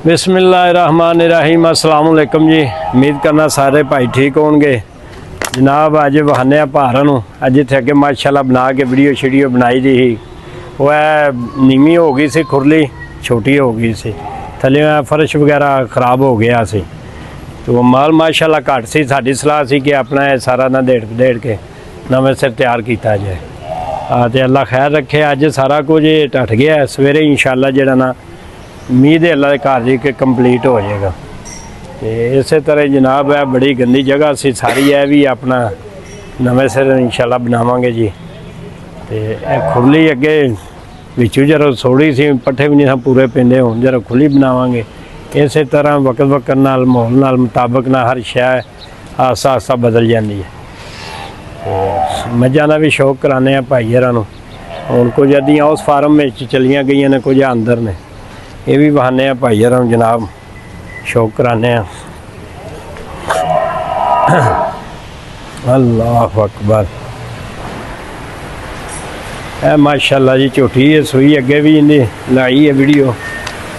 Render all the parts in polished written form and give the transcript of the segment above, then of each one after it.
बिस्मिल्लाहिर्रहमानिर्रहीम अस्सलाम वालेकुम जी। उम्मीद करना सारे भाई ठीक होंगे। जनाब अज बहाने भारा अज इतने अगे माशाल्लाह बना के वीडियो शीडियो बनाई दी ही। वह नीवी हो गई सी, खुरली छोटी हो गई सी, थले फर्श वगैरह खराब हो गया सी। तो माल माशाल्लाह घट सी। साडी सलाह सी कि अपना सारा ना देड़ के नवें सिर तैयार किया जाए। तो अल्लाह खैर रखे, अज सारा कुछ ढट गया। सवेरे इंशाल्लाह जिहड़ा ना उम्मीद है अल्लाह के घर जी के कंप्लीट हो जाएगा। तो इस तरह जनाब है बड़ी गंदी जगह सी सारी है भी अपना नवें सिर इंशाल्लाह बनावांगे जी। तो खुरली अगे विचू जरा सोड़ी सी, पट्ठे भी नहीं पूरे पेंदे हो, जरा खुली बनावांगे। इस तरह वक्त वक्त नाल माहौल नाल मुताबिक ना हर शय आस्ता आस्ता बदल जाती है। तो मझां का भी शौक कराने भाई हरां नूं। हुण कुछ अद्धियां उस फार्म में चलियां गई ने, कुछ अंदर ने। ये भी बहाने भाई हरां जनाब शौक कराने। अल्लाह अकबर। माशाल्लाह जी झोटी है सूई, अगे भी इन्हें लाई है वीडियो,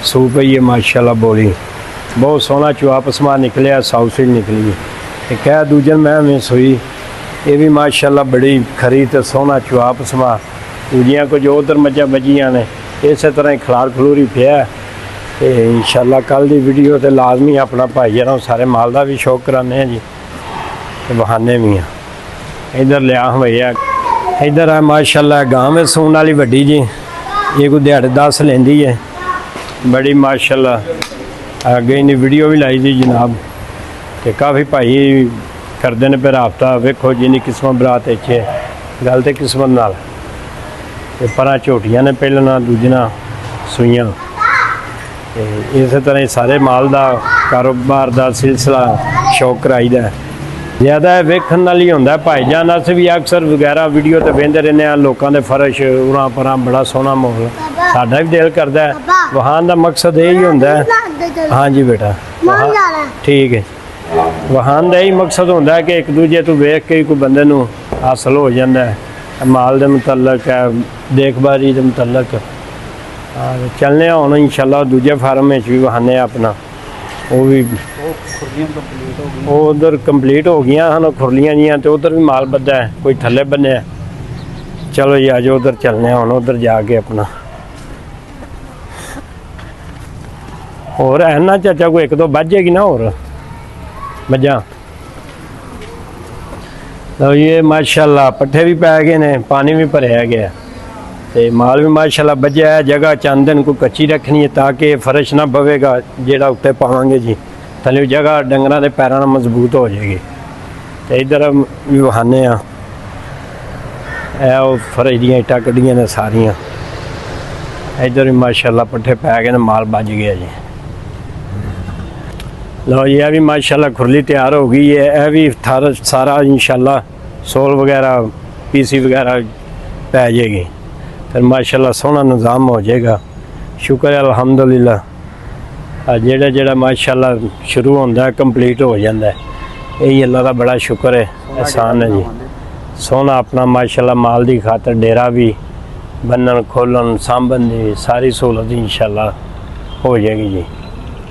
सू पई है माशाल्लाह। बोली बहुत सोहना चुआ पसमा निकलिया, साउथ सील निकली है। एक है दूजन मैं में सूई, ये भी माशाल्लाह बड़ी खरी तो सोहना चुआ पसमा। दूजियां कुछ उधर मझां बजियां ने, इस तरह ही खलार खलूरी पिया। तो इंशाल्लाह कल की वीडियो तो लाजमी अपना भाई यार सारे माल का भी शौक कराने हैं जी। तो बहाने भी हैं। इधर लिया भैया, इधर है माशाल्लाह गांव में सून वाली वड्डी जी। ये कोई दिहाड़े 10 लेंदी है, बड़ी माशाल्लाह। अगे इन्हें वीडियो भी लाई थी जनाब। तो काफ़ी भाई करते हैं फिर हफ्ता वेखो जिन्नी किस्मत बरात इच्छे गल तो किस्मत नाल। परा झोटियां ने पहलना, दूजना सूइयां। इस तरह सारे माल का कारोबार का सिलसिला शौक कराई दा। ज़्यादा वेखन वाली होंदा भाईजान। अस भी अक्सर वगैरह वीडियो तो वेंदे रहने, लोगों के फर्श उरां परां बड़ा सोहना माहौल। साडा भी दिल करता है। वहां का मकसद यही होंदा है। हाँ जी बेटा ठीक है। वहां का यही मकसद होंदा है कि एक दूजे तो वेख के कोई बंदे नूं हासिल हो जाता है, माल के मुतलक है, देखभाली के मुतलक। चलने हम इंशाल्लाह दूजे फार्म में भी बहाने अपना। वो भी उधर कंप्लीट हो गई हैं खुरलियां जी। तो उधर भी माल बद्धा है, कोई थले बने। चलो जी आज उधर चलने हम, उधर जाके अपना और है ना चाचा कोई एक दो बज जाएगी ना और मझां। तो ये माशाल्लाह पट्ठे भी पै गए ने, पानी भी भरया गया। तो माल भी माशाल्लाह बज्या है। जगह चंद दिन को कच्ची रखनी है ताकि फर्श ना पवेगा जेड़ा उत्ते पावांगे जी। थले जगह डंगरां दे पैरां नाल मजबूत हो जाएगी। तो इधर भी बहाने फर्श दियां इट्टां कड्डियां ने सारियां। इधर भी माशाल्लाह पट्ठे पै गए ने, माल बज गया जी। लो ये भी माशाल्लाह खुरली तैयार हो गई है। यह भी थार सारा इंशाल्लाह सोल वगैरह पीसी वगैरह पै जाएगी। फिर माशाल्लाह सोहना निज़ाम हो जाएगा। शुक्र है अल्हम्दुलिल्लाह। जेड़ा जेड़ा माशाल्लाह शुरू होंदा है कंप्लीट हो जाता है। यही अल्लाह का बड़ा शुक्र है, एहसान है जी। सोहना अपना माशाल्लाह माल की खातर डेरा भी बन्नन खोलन सांभन की सारी सहूलत इंशाल्लाह हो जाएगी जी।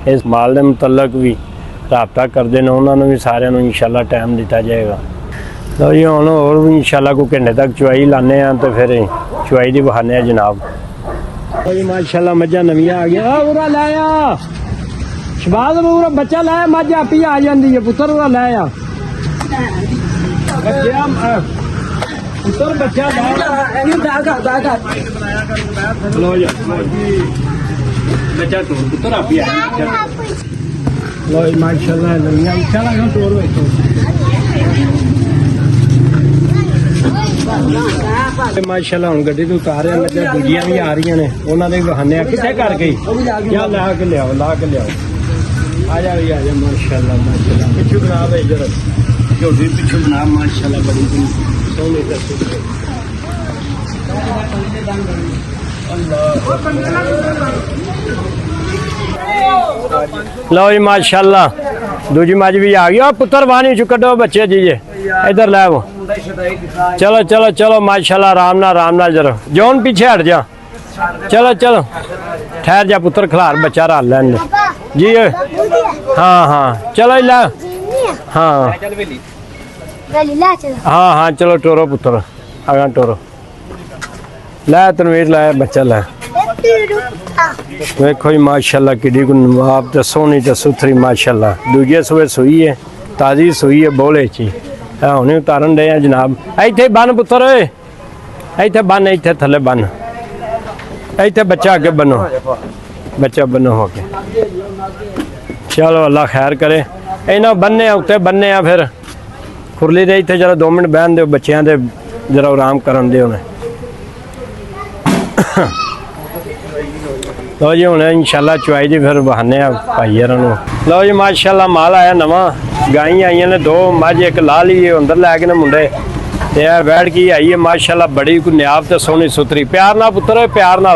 इस माल के मुतलक भी राबता करते हैं, उन्होंने भी सारे इंशाल्लाह टाइम दिता जाएगा। तो जी हम और भी इंशाल्लाह कोई घंटे तक चुआई लाने हैं तो फिर चुआई दी बहाने हैं जनाब। जी माशाल्लाह मझां नवियां आ गया। उरा लाया शबाज उरा बच्चा लाया, मझ आपी आ जाती है। पुत्र उरा लाया पुत्र बच्चा बच्चा तो पुत्र आपी आ। लो माशाल्लाह नवियां इंशाल्लाह तोड़ बैठो। माशाल्लाह हम गड्डी तो उतार रहे हैं, दूजियां भी आ रही ने, उन्होंने भी बहाने कितने कर गई या ला के लियाओ, ला के लियाओ। आ जा भी आ जा माशाल्लाह माशाल्लाह। पिछू बना भाई इधर झोटी पिछू बना माशाल्लाह बड़ी सोहनी। लो जी माशाल्लाह दूजी मज भी आ गई। पुत्र वानी चु कड्डो बच्चे जी इधर लै वो। चलो चलो चलो माशाल्लाह आराम नाल जरा जौन पीछे हट जा। चलो चलो ठहर जा पुत्र, खलार बच्चा रल लैन। जी हाँ हाँ चलो ला हाँ हाँ हाँ चलो टोरो पुत्र आगा टोरो लै तनवीर लाया बच्चा लै देखो जी माशाल्लाह किडी को नवाब ते सोहनी ते सुथरी माशाल्लाह दूजे सुबह सूई है ताजी सूई है बोले ची हुणे उतारन दे जनाब इत्थे बन पुत्र इत्थे बन इत्थे थले बन इत्थे बच्चा अगे बनो बच्चा बनो हो के चलो अल्लाह खैर करे इन्हों बन्ने उत्ते बन्ने आ फिर खुरली दे इत्थे जरा 2 मिनट बहन दो बच्चों दे जरा आराम करन दे उन्हें लो जी हूँ इंशाल्लाह चुवाई दी फिर बहाने भाई यार लो जी माशाल्लाह माल आया नवा गाई आई ने 2 मझ एक ला ली अंदर लैके ने मुंडे ते बैठ की आई है माशाल्लाह बड़ी को न्याब ते सोहनी सुथरी प्यार ना पुत्र प्यार ना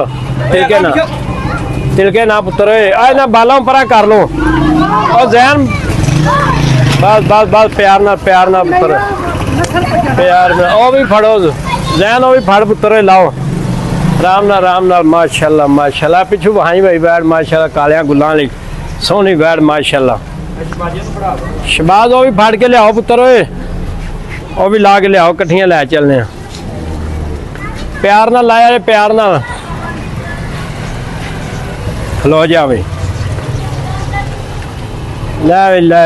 तिलके ना पुत्र आ ना बालों परा कर लो और जैन बस बस बस प्यार ना पुत्र प्यार ना ओ भी फड़ो जैन ओ भी फड़ पुत्र लाओ राम ना माशाल्लाह माशाल्लाह पिछू वहां भाई बैठ माशाल्लाह कालिया गुलां ली सोहनी बैठ माशाल्लाह शबाज ओ भी फड़ के लियाओ पुत्र ओ भी ला के लियाओ कट्ठियां लै चलने प्यार ना लाया प्यार ना खलो जावे लै लै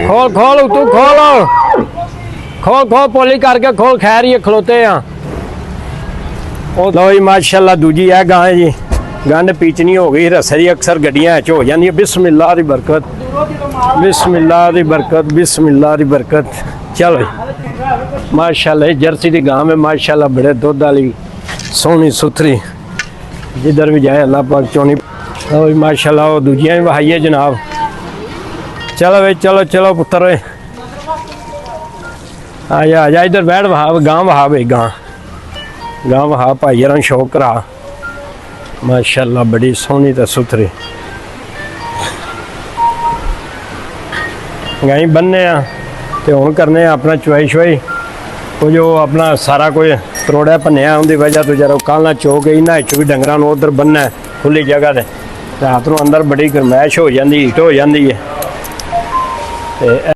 खोल खोल तू खोल खोल खोल पोली करके खोल खैर ये खलोते हैं लो जी माशाल्लाह दूजी है गां जी गंढ पीचनी हो गई रस्से दी अक्सर गड्डियां हो जाती है बिस्मिल्लाह दी बरकत बिस्मिल्लाह दी बरकत बिस्मिल्लाह दी बरकत चलो माशाल्लाह जर्सी दी गां में माशाल्लाह बड़े दुध वाली सोहनी सुथरी जिधर भी जाए अल्लाह पाक चोनी लो जी माशाल्लाह वो दूजियां भी बहाइए जनाब चलो भाई चलो चलो पुत्र आजा इधर बैठ वहा गां वहा भाई गां वहा भाई यार शौक करा माशाल्लाह बड़ी सोहनी तो सुथरी गाई बनने तो हूँ करने अपना चुवाई शुआई वो जो अपना सारा कोई तरोड़ा भनिया उनकी वजह तो जरा कल चो गई ना भी डंगर उधर बनना खुली जगह से रात को अंदर बड़ी गरमैश हो जाती हीट हो जाती है।